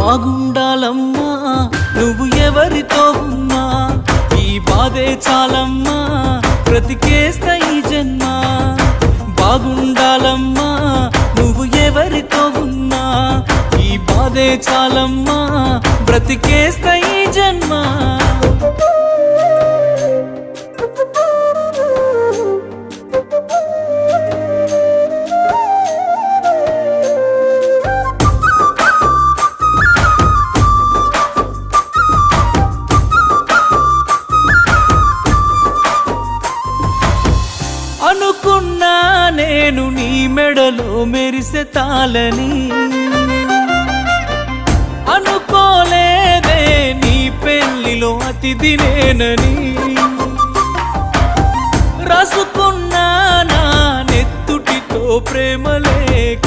బాగుండాలమ్మా నువ్వు ఎవరితో ఉన్నా, ఈ బాధే చాలమ్మా బ్రతికేస్తా ఈ జన్మ. బాగుండాలమ్మా నువ్వు ఎవరితో ఉన్నా, ఈ బాధే చాలమ్మా బ్రతికేస్తా ఈ జన్మ. అనుకున్నా నేను నీ మెడలో మెరిసే తాళని, అనుకోలేదే నీ పెళ్లిలో అతిథి నేనని. రాసుకున్నా నా నెత్తుటితో ప్రేమ లేఖ,